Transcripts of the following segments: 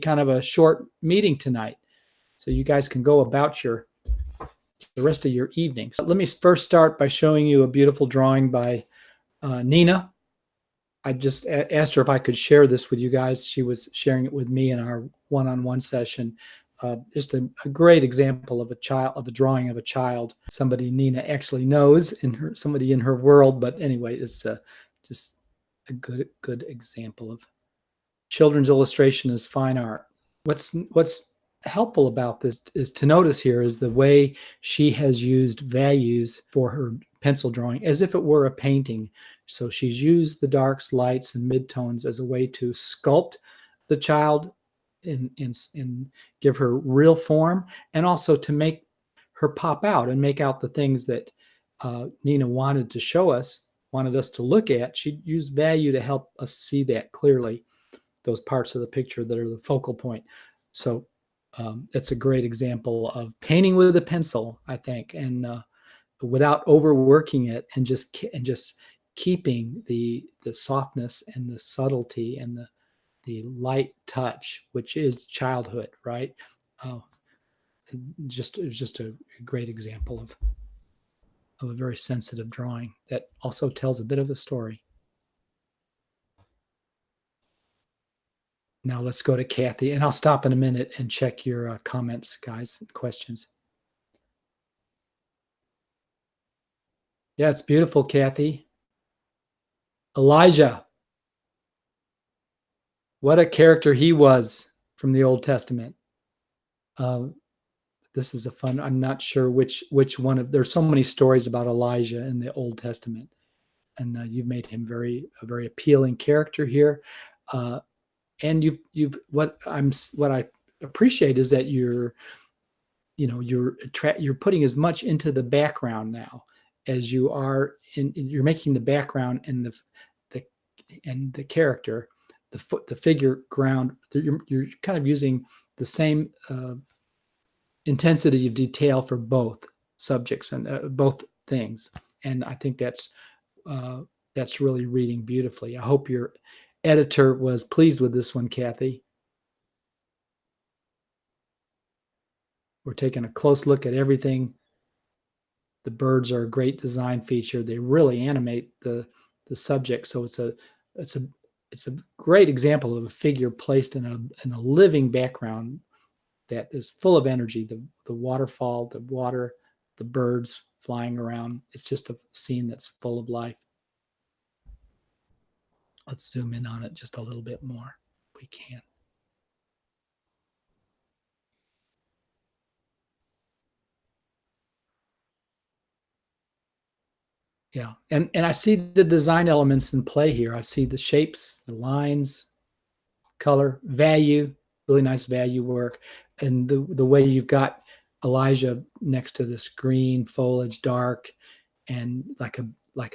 kind of a short meeting tonight, so you guys can go about the rest of your evening. So let me first start by showing you a beautiful drawing by Nina. I just asked her if I could share this with you guys. She was sharing it with me in our one-on-one session. Just a great example of a drawing of a child, somebody Nina actually knows, somebody in her world. But anyway, it's just a good example of children's illustration as fine art. What's helpful about this is to notice here is the way she has used values for her pencil drawing as if it were a painting. So she's used the darks, lights, and midtones as a way to sculpt the child and give her real form, and also to make her pop out and make out the things that Nina wanted to show us, wanted us to look at. She used value to help us see that clearly, those parts of the picture that are the focal point. So it's a great example of painting with a pencil, I think, and without overworking it, and just keeping the softness and the subtlety and the light touch, which is childhood, right? It was just a great example of a very sensitive drawing that also tells a bit of a story. Now let's go to Cathy, and I'll stop in a minute and check your comments, guys, questions. Yeah, it's beautiful, Cathy. Elijah. What a character he was from the Old Testament. This is a fun, I'm not sure which one of, there's so many stories about Elijah in the Old Testament, and you've made him a very appealing character here. And what I appreciate is that you're putting as much into the background now as you are you're making the background and the character, the figure ground. You're kind of using the same intensity of detail for both subjects and both things, and I think that's really reading beautifully. I hope your editor was pleased with this one, Cathy. We're taking a close look at everything. The birds are a great design feature. They really animate the subject, so it's a great example of a figure placed in a living background that is full of energy. The waterfall, the water, the birds flying around. It's just a scene that's full of life. Let's zoom in on it just a little bit more if we can. Yeah, and I see the design elements in play here. I see the shapes, the lines, color, value, really nice value work, and the way you've got Elijah next to this green foliage, dark, and like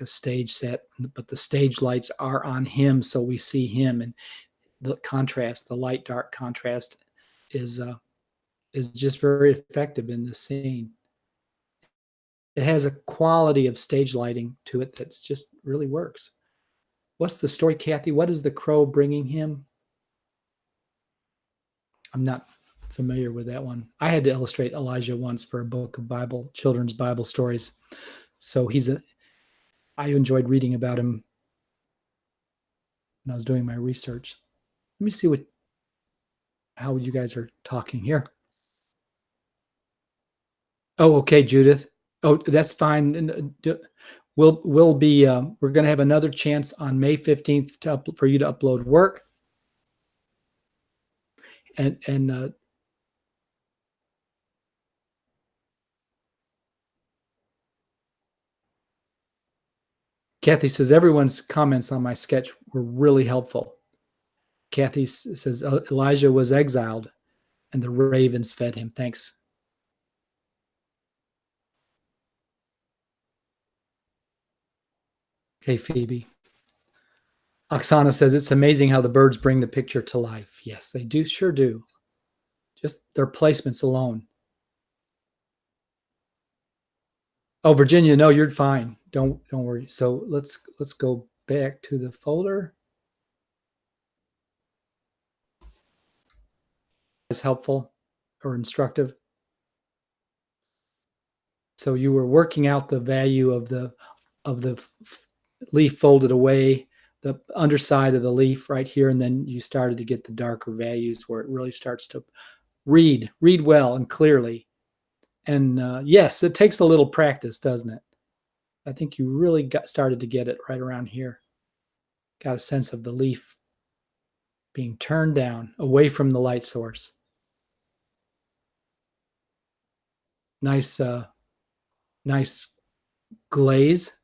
a stage set, but the stage lights are on him, so we see him, and the contrast, the light dark contrast, is just very effective in this scene. It has a quality of stage lighting to it that's just really works. What's the story, Cathy? What is the crow bringing him? I'm not familiar with that one. I had to illustrate Elijah once for a book of children's Bible stories. So I enjoyed reading about him when I was doing my research. Let me see how you guys are talking here. Oh, okay, Judith. Oh, that's fine. We'll be we're going to have another chance on May 15th for you to upload work. And Cathy says everyone's comments on my sketch were really helpful. Cathy says Elijah was exiled and the ravens fed him. Thanks. Hey, Phoebe. Oksana says it's amazing how the birds bring the picture to life. Yes, they do, sure do. Just their placements alone. Oh, Virginia, no, you're fine. Don't worry. So let's go back to the folder. helpful or instructive? So you were working out the value of the leaf folded away, the underside of the leaf right here, and then you started to get the darker values where it really starts to read well and clearly. And yes, it takes a little practice, doesn't it? I think you really started to get it right around here. Got a sense of the leaf being turned down away from the light source. Nice, nice glaze,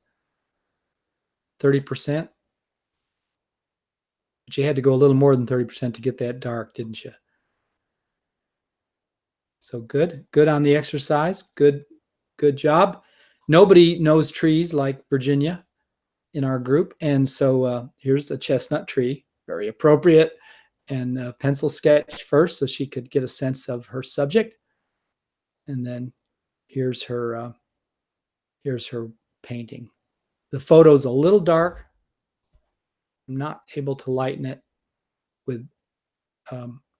30%. But you had to go a little more than 30% to get that dark, didn't you? So good on the exercise. Good job. Nobody knows trees like Virginia in our group. And so here's a chestnut tree, very appropriate, and a pencil sketch first so she could get a sense of her subject. And then here's her painting. The photo's a little dark. I'm not able to lighten it with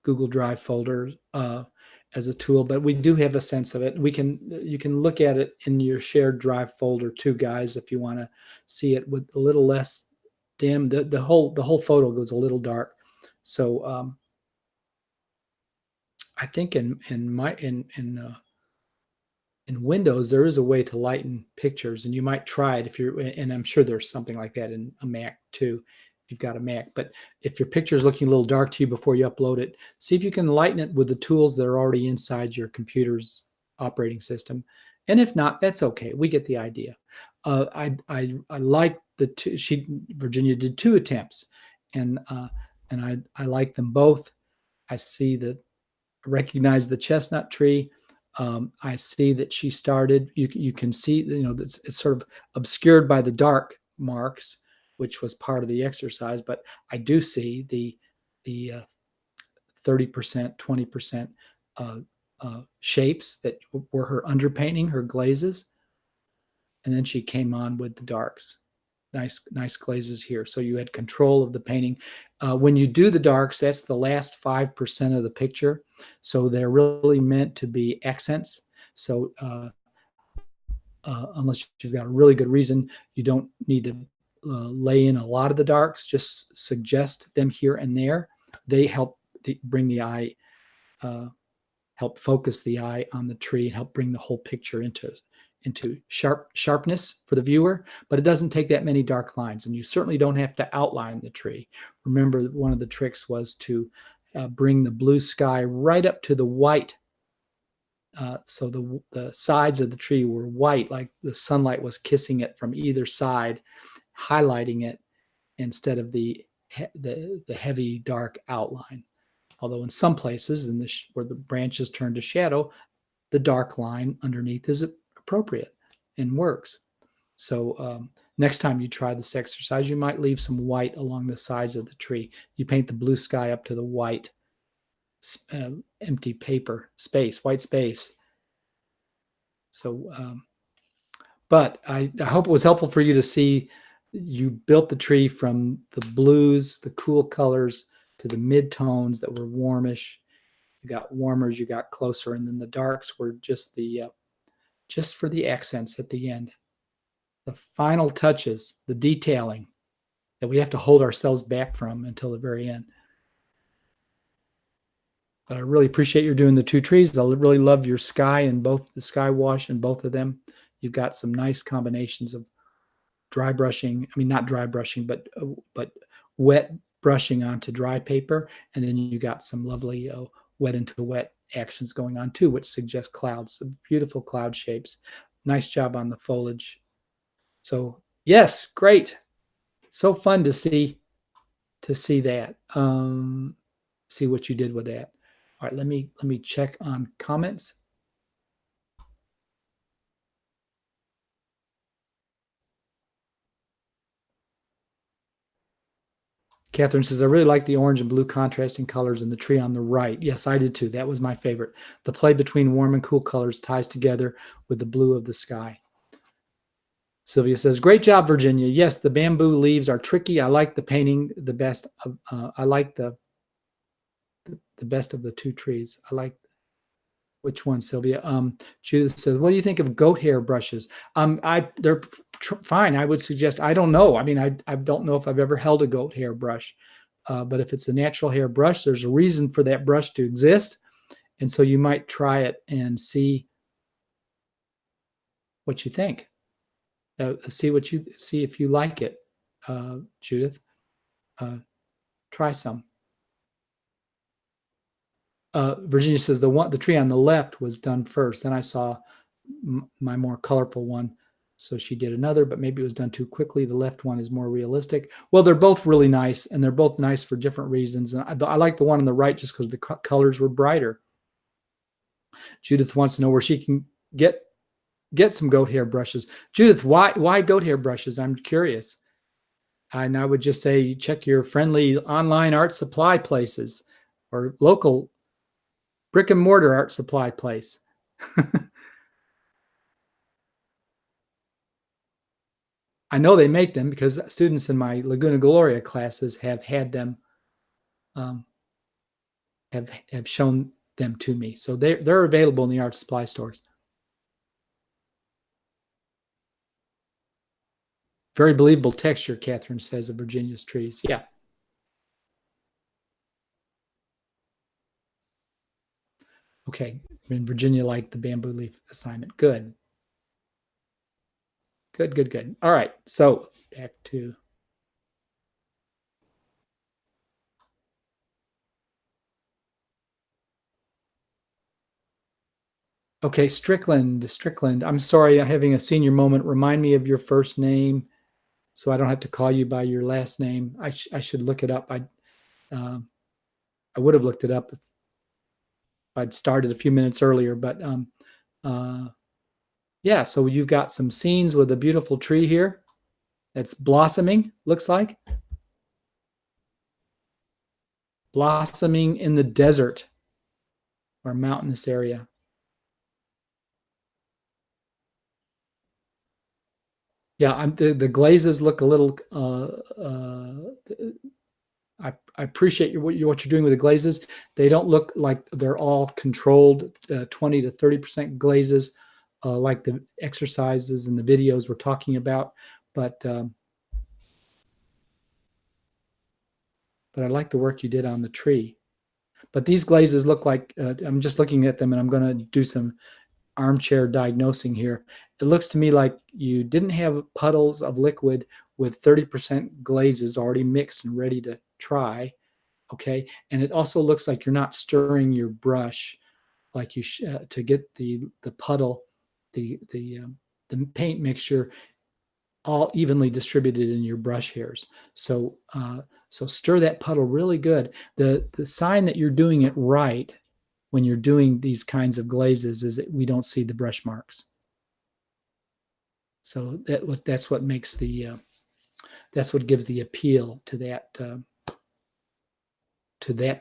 Google Drive folder as a tool, but we do have a sense of it. You can look at it in your shared Drive folder too, guys, if you want to see it with a little less dim. The whole photo goes a little dark. So I think in Windows there is a way to lighten pictures, and you might try it if you're. And I'm sure there's something like that in a Mac too, if you've got a Mac. But if your picture is looking a little dark to you before you upload it, see if you can lighten it with the tools that are already inside your computer's operating system. And if not, that's okay. We get the idea. I like the two. Virginia did 2 attempts, and I like them both. I recognize the chestnut tree. I see that she started. You can see, it's sort of obscured by the dark marks, which was part of the exercise. But I do see the 30%, 20% shapes that were her underpainting, her glazes, and then she came on with the darks. Nice glazes here. So you had control of the painting. When you do the darks, that's the last 5% of the picture. So they're really meant to be accents. So unless you've got a really good reason, you don't need to lay in a lot of the darks. Just suggest them here and there. They help bring the eye, help focus the eye on the tree, and help bring the whole picture into sharpness for the viewer. But it doesn't take that many dark lines, and you certainly don't have to outline the tree. Remember, one of the tricks was to bring the blue sky right up to the white, so the sides of the tree were white, like the sunlight was kissing it from either side, highlighting it instead of the heavy dark outline. Although in some places, where the branches turn to shadow, the dark line underneath is appropriate and works. So next time you try this exercise, you might leave some white along the sides of the tree. You paint the blue sky up to the white empty paper space, white space. So, but I hope it was helpful for you to see you built the tree from the blues, the cool colors, to the mid-tones that were warmish. You got warmer as you got closer, and then the darks were just for the accents at the end. The final touches, the detailing that we have to hold ourselves back from until the very end. But I really appreciate you doing the 2 trees. I really love your sky and both the sky wash and both of them. You've got some nice combinations of dry brushing. I mean, not dry brushing, but wet brushing onto dry paper. And then you got some lovely wet into wet actions going on too, which suggests clouds, some beautiful cloud shapes. Nice job on the foliage. So yes, great. So fun to see that. See what you did with that. All right, let me check on comments. Catherine says, I really like the orange and blue contrasting colors in the tree on the right. Yes, I did too. That was my favorite. The play between warm and cool colors ties together with the blue of the sky. Sylvia says, great job, Virginia. Yes, the bamboo leaves are tricky. I like the painting the best. I like the the best of the two trees. I like which one, Sylvia? Judith says, "What do you think of goat hair brushes?" They're fine. I would suggest. I don't know. I mean, I don't know if I've ever held a goat hair brush, but if it's a natural hair brush, there's a reason for that brush to exist, and so you might try it and see what you think. See if you like it, Judith. Try some. Virginia says the tree on the left was done first. Then I saw my more colorful one, so she did another, but maybe it was done too quickly. The left one is more realistic. Well, they're both really nice, and they're both nice for different reasons. And I like the one on the right just because the colors were brighter. Judith wants to know where she can get some goat hair brushes. Judith, why goat hair brushes? I'm curious. And I would just say check your friendly online art supply places or local brick and mortar art supply place. I know they make them because students in my Laguna Gloria classes have had them, have shown them to me. So they're available in the art supply stores. Very believable texture, Catherine says, of Virginia's trees. Yeah. Okay. And Virginia liked the bamboo leaf assignment. Good. Good. All right. So back to. Okay, Strickland. I'm sorry, I'm having a senior moment. Remind me of your first name so I don't have to call you by your last name. I should look it up. I would have looked it up if I'd started a few minutes earlier, but yeah, so you've got some scenes with a beautiful tree here that's blossoming, looks like. Blossoming in the desert or mountainous area. Yeah, the glazes look a little. I appreciate what you're doing with the glazes. They don't look like they're all controlled 20 to 30% glazes, like the exercises and the videos we're talking about. But I like the work you did on the tree. But these glazes look like I'm just looking at them, and I'm going to do some armchair diagnosing here. It looks to me like you didn't have puddles of liquid with 30% glazes already mixed and ready to try. Okay, and it also looks like you're not stirring your brush like you to get the puddle, the paint mixture all evenly distributed in your brush hairs. So so stir that puddle really good. The sign that you're doing it right when you're doing these kinds of glazes is that we don't see the brush marks. So that's what makes the that's what gives the appeal to that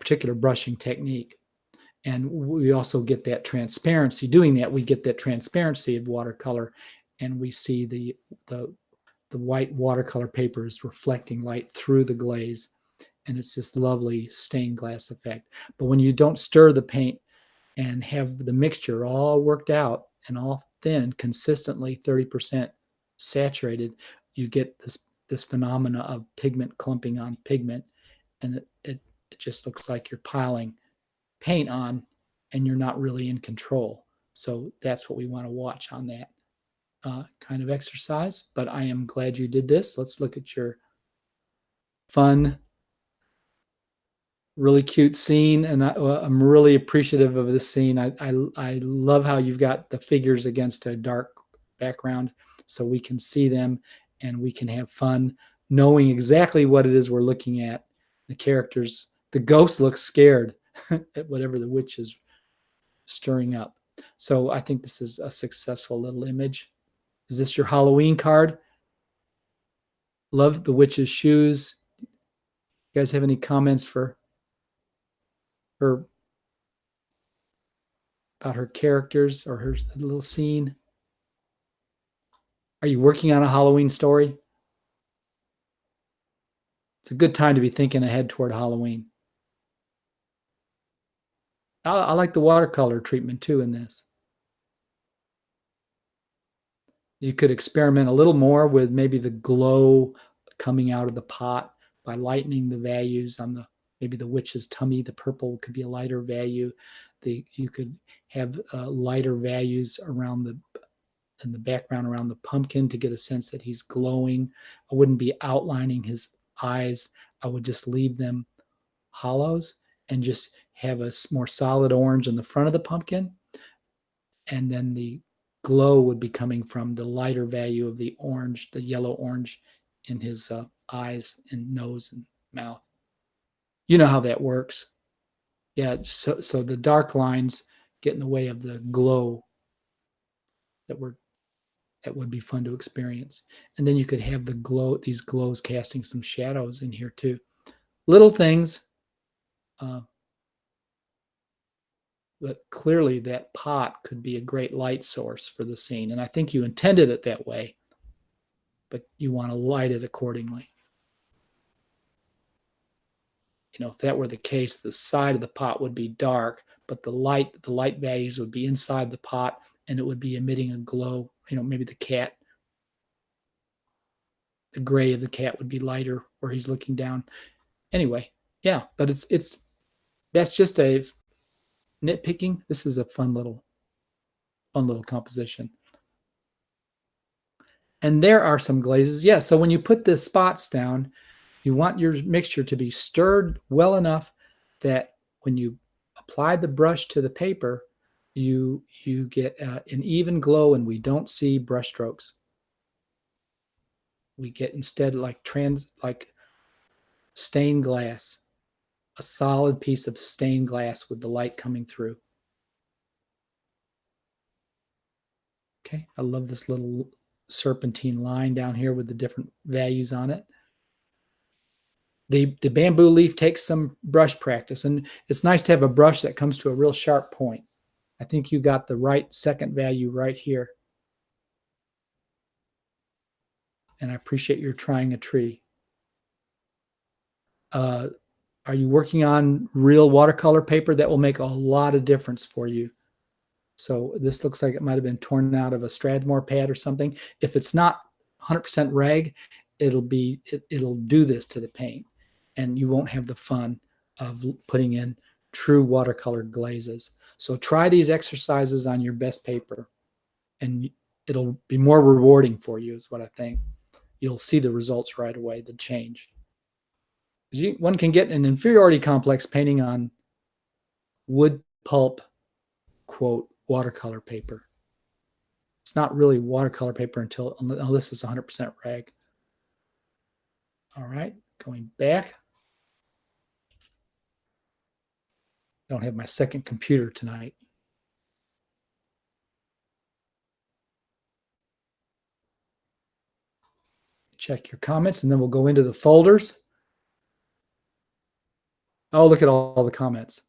particular brushing technique. And we also get that transparency. Doing that, we get that transparency of watercolor, and we see the white watercolor paper is reflecting light through the glaze, and it's this lovely stained glass effect. But when you don't stir the paint and have the mixture all worked out and all thin, consistently 30% saturated, you get this phenomena of pigment clumping on pigment, and it just looks like you're piling paint on and you're not really in control. So that's what we want to watch on that kind of exercise. But I am glad you did this. Let's look at your fun, really cute scene, and I'm really appreciative of this scene. I love how you've got the figures against a dark background so we can see them and we can have fun knowing exactly what it is we're looking at. The characters, the ghost looks scared at whatever the witch is stirring up. So I think this is a successful little image. Is this your Halloween card? Love the witch's shoes. You guys have any comments for her about her characters or her little scene? Are you working on a Halloween story? It's a good time to be thinking ahead toward Halloween. I like the watercolor treatment too in this. You could experiment a little more with maybe the glow coming out of the pot by lightening the values on the maybe the witch's tummy. The purple could be a lighter value. You could have lighter values around the in the background around the pumpkin to get a sense that he's glowing. I wouldn't be outlining his eyes. I would just leave them hollows and just have a more solid orange in the front of the pumpkin, and then the glow would be coming from the lighter value of the orange, the yellow orange in his eyes and nose and mouth. You know how that works. Yeah, so the dark lines get in the way of the glow that we're that would be fun to experience. And then you could have these glows casting some shadows in here too. Little things, uh, but clearly that pot could be a great light source for the scene. And I think you intended it that way, but you want to light it accordingly. You know, if that were the case, the side of the pot would be dark, but the light values would be inside the pot and it would be emitting a glow. You know, maybe the gray of the cat would be lighter where he's looking down. Anyway, yeah, but it's that's just a nitpicking. This is a fun little composition. And there are some glazes. Yeah, so when you put the spots down, you want your mixture to be stirred well enough that when you apply the brush to the paper, you get an even glow, and we don't see brush strokes. We get instead like stained glass, a solid piece of stained glass with the light coming through. Okay, I love this little serpentine line down here with the different values on it. The bamboo leaf takes some brush practice, and it's nice to have a brush that comes to a real sharp point. I think you got the right second value right here. And I appreciate your trying a tree. Are you working on real watercolor paper? That will make a lot of difference for you. So this looks like it might have been torn out of a Strathmore pad or something. If it's not 100% rag, it'll do this to the paint, and you won't have the fun of putting in true watercolor glazes. So try these exercises on your best paper, and it'll be more rewarding for you, is what I think. You'll see the results right away, the change. One can get an inferiority complex painting on wood pulp, quote, watercolor paper. It's not really watercolor paper unless it's 100% rag. All right, going back. I don't have my second computer tonight. Check your comments, and then we'll go into the folders. Oh, look at all the comments.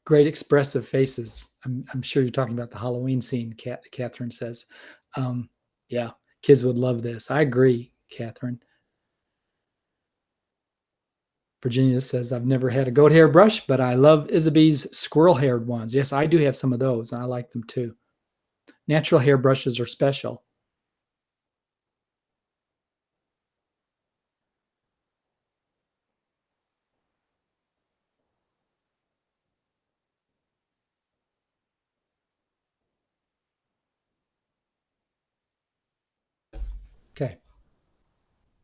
Great expressive faces. I'm sure you're talking about the Halloween scene, Catherine says. Yeah, kids would love this. I agree, Catherine. Virginia says, I've never had a goat hair brush, but I love Isabee's squirrel-haired ones. Yes, I do have some of those, and I like them too. Natural hair brushes are special. Okay.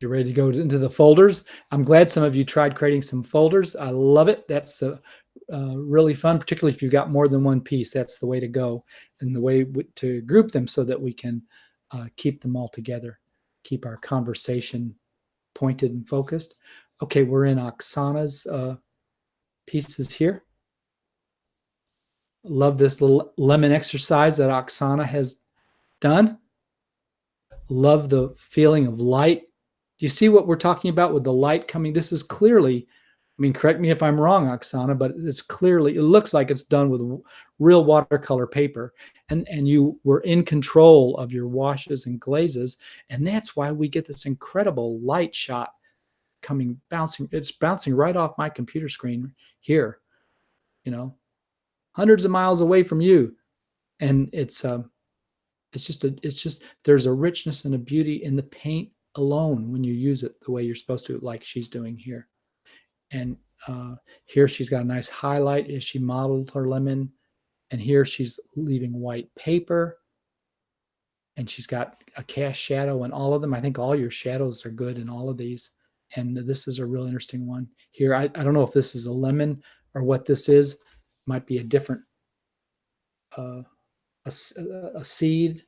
You're ready to go into the folders. I'm glad some of you tried creating some folders. I love it. That's really fun, particularly if you've got more than one piece. That's the way to go, and the way to group them so that we can keep them all together, keep our conversation pointed and focused. Okay, we're in Oksana's pieces here. Love this little lemon exercise that Oksana has done. Love the feeling of light. Do you see what we're talking about with the light coming? This is clearly I mean, correct me if I'm wrong, Oksana, but it's clearly, it looks like it's done with real watercolor paper. And you were in control of your washes and glazes. And that's why we get this incredible light shot coming, bouncing. It's bouncing right off my computer screen here, you know, hundreds of miles away from you. And it's just, there's a richness and a beauty in the paint alone when you use it the way you're supposed to, like she's doing here. And here she's got a nice highlight as she modeled her lemon. And here she's leaving white paper. And she's got a cast shadow in all of them. I think all your shadows are good in all of these. And this is a real interesting one. Here, I don't know if this is a lemon or what this is. Might be a different, a seed.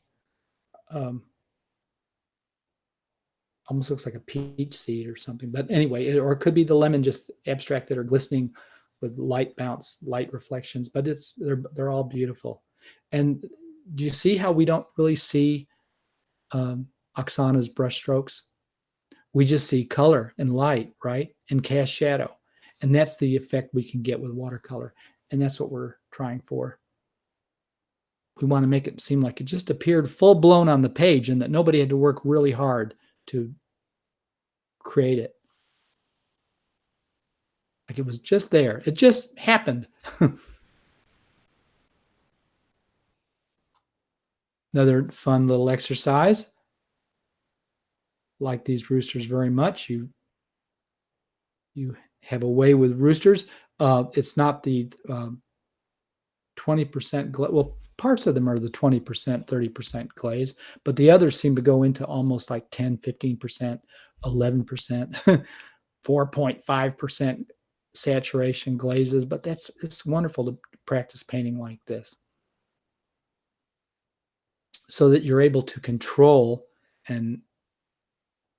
Almost looks like a peach seed or something. But anyway, or it could be the lemon just abstracted or glistening with light bounce, light reflections. But they're all beautiful. And do you see how we don't really see Oksana's brush strokes? We just see color and light, right? And cast shadow. And that's the effect we can get with watercolor. And that's what we're trying for. We want to make it seem like it just appeared full blown on the page and that nobody had to work really hard to create it. Like it was just there. It just happened. Another fun little exercise. Like these roosters very much. You have a way with roosters. It's not the 20% well, parts of them are the 20%, 30% glaze, but the others seem to go into almost like 10, 15%, 11%, 4.5% saturation glazes. But it's wonderful to practice painting like this so that you're able to control, and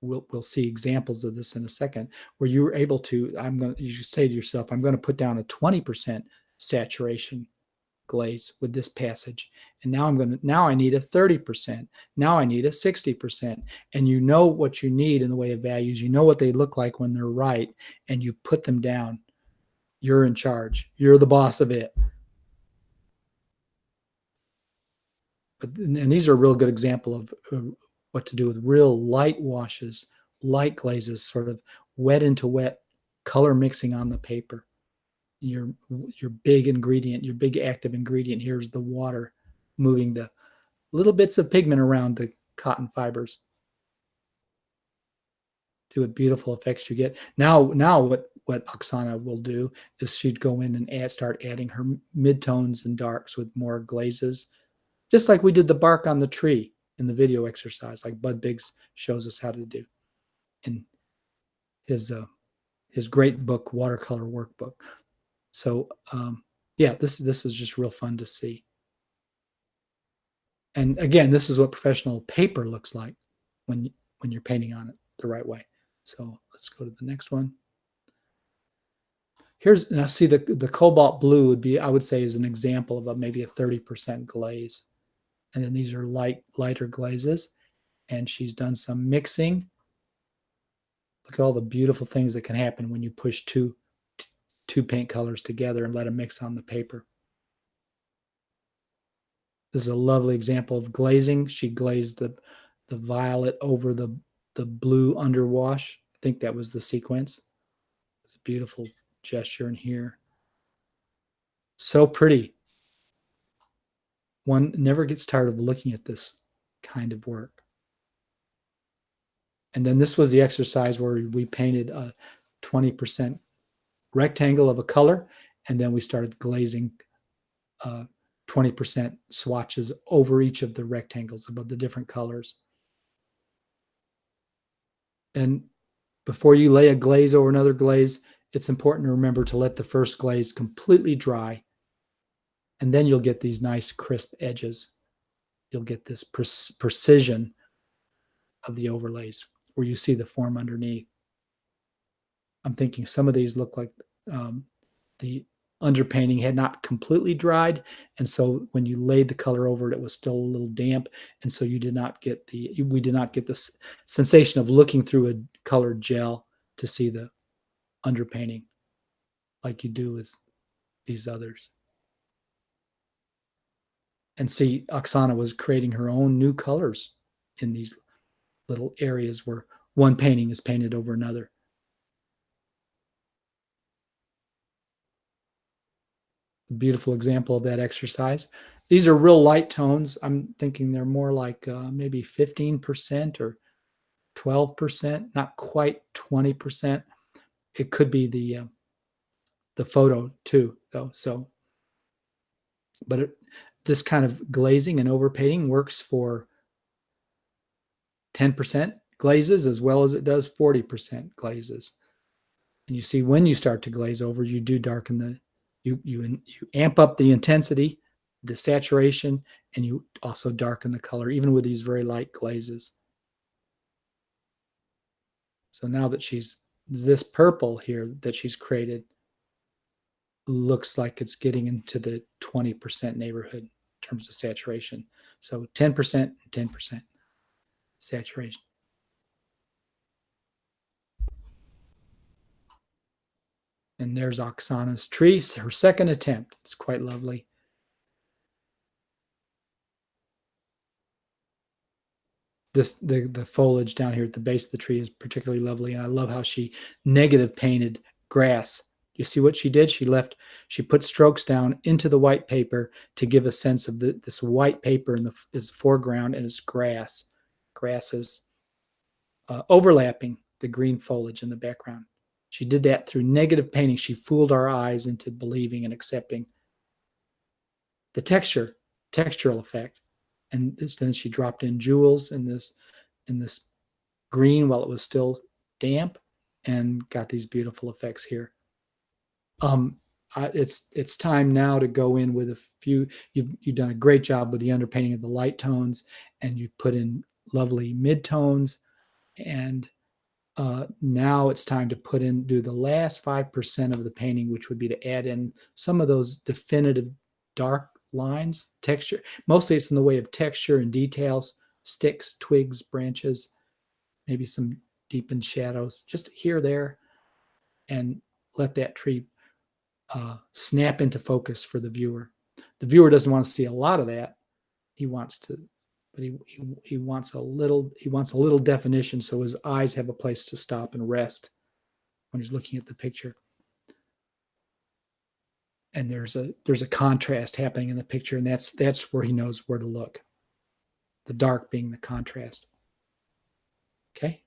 we'll see examples of this in a second, where you're able to, you say to yourself, I'm going to put down a 20% saturation glaze with this passage. And now I need a 30%. Now I need a 60%. And you know what you need in the way of values. You know what they look like when they're right. And you put them down. You're in charge. You're the boss of it. And these are a real good example of what to do with real light washes, light glazes, sort of wet into wet color mixing on the paper. Your big ingredient, your big active ingredient here is the water moving the little bits of pigment around the cotton fibers to what beautiful effects you get. Now what Oksana will do is she'd go in and start adding her midtones and darks with more glazes, just like we did the bark on the tree in the video exercise, like Bud Biggs shows us how to do in his great book, Watercolor Workbook. So yeah, this is just real fun to see. And again, this is what professional paper looks like when you're painting on it the right way. So let's go to the next one. Here's, now see the cobalt blue would be, I would say, is an example of maybe a 30% glaze. And then these are lighter glazes. And she's done some mixing. Look at all the beautiful things that can happen when you push two paint colors together and let them mix on the paper. This is a lovely example of glazing. She glazed the violet over the blue underwash. I think that was the sequence. It's a beautiful gesture in here. So pretty. One never gets tired of looking at this kind of work. And then this was the exercise where we painted a 20% rectangle of a color, and then we started glazing 20% swatches over each of the rectangles above the different colors. And before you lay a glaze over another glaze, it's important to remember to let the first glaze completely dry. And then you'll get these nice crisp edges. You'll get this precision of the overlays where you see the form underneath. I'm thinking some of these look like the underpainting had not completely dried, and so when you laid the color over it, it was still a little damp, and so we did not get the sensation of looking through a colored gel to see the underpainting. like you do with these others. And see, Oksana was creating her own new colors in these little areas where one painting is painted over another. Beautiful example of that exercise. These are real light tones. I'm thinking they're more like maybe 15% or 12%, not quite 20%. It could be the photo too, though. So, but this kind of glazing and overpainting works for 10% glazes as well as it does 40% glazes. And you see, when you start to glaze over, you do darken you amp up the intensity, the saturation, and you also darken the color, even with these very light glazes. So now that this purple here that she's created looks like it's getting into the 20% neighborhood in terms of saturation. So 10% and 10% saturation. And there's Oksana's tree, her second attempt. It's quite lovely. The foliage down here at the base of the tree is particularly lovely, and I love how she negative painted grass. You see what she did? She put strokes down into the white paper to give a sense of this white paper in is foreground, and it's grass. Grass is overlapping the green foliage in the background. She did that through negative painting. She fooled our eyes into believing and accepting the textural effect. And then she dropped in jewels in this green while it was still damp, and got these beautiful effects here. It's time now to go in with a few. You've done a great job with the underpainting of the light tones, and you've put in lovely midtones, and now it's time to do the last 5% of the painting, which would be to add in some of those definitive dark lines, texture. Mostly it's in the way of texture and details, sticks, twigs, branches, maybe some deepened shadows, just here, there, and let that tree snap into focus for the viewer. The viewer doesn't want to see a lot of that. He wants to, but he wants a little definition, so his eyes have a place to stop and rest when he's looking at the picture. And there's a contrast happening in the picture, and that's where he knows where to look. The dark being the contrast. Okay,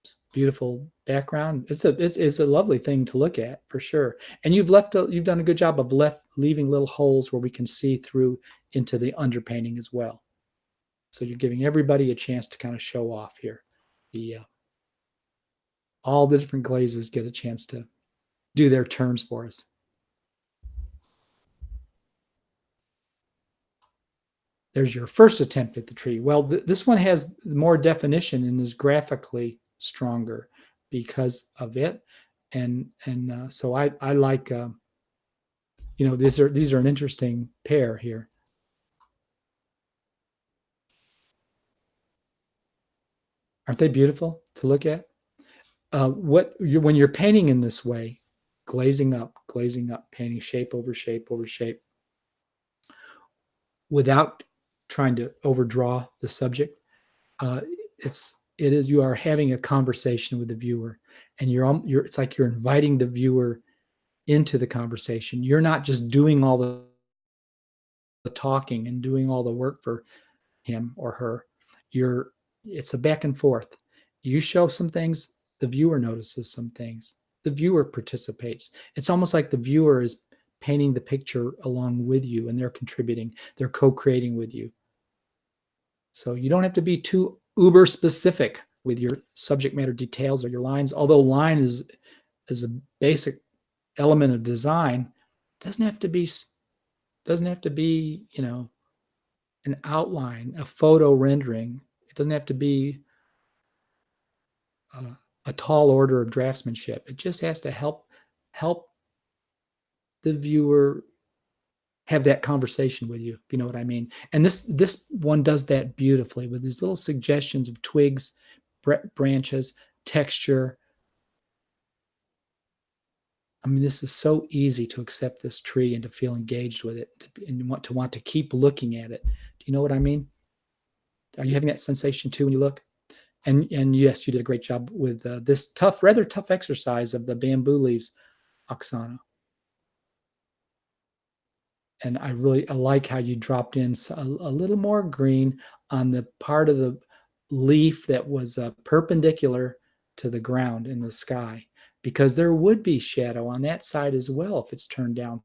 it's beautiful background. It's a lovely thing to look at for sure. And you've done a good job of leaving little holes where we can see through into the underpainting as well. So you're giving everybody a chance to kind of show off here. All the different glazes get a chance to do their turns for us. There's your first attempt at the tree. Well, this one has more definition and is graphically stronger because of it. And so I like, these are an interesting pair here. Aren't they beautiful to look at? When you're painting in this way, glazing up, painting shape over shape over shape, without trying to overdraw the subject, you are having a conversation with the viewer, and it's like you're inviting the viewer into the conversation. You're not just doing all the talking and doing all the work for him or her. It's a back and forth. You show some things, the viewer notices some things, the viewer participates. It's almost like the viewer is painting the picture along with you, and they're contributing, they're co-creating with you. So you don't have to be too uber specific with your subject matter details or your lines, although line is a basic element of design. Doesn't have to be an outline, a photo rendering. It doesn't have to be a tall order of draftsmanship. It just has to help the viewer have that conversation with you, if you know what I mean. And this one does that beautifully with these little suggestions of twigs, branches, texture, I mean, this is so easy to accept this tree and to feel engaged with it and want to keep looking at it. Do you know what I mean? Are you having that sensation too when you look? And yes, you did a great job with this rather tough exercise of the bamboo leaves, Oksana. And I like how you dropped in a little more green on the part of the leaf that was perpendicular to the ground in the sky, because there would be shadow on that side as well if it's turned down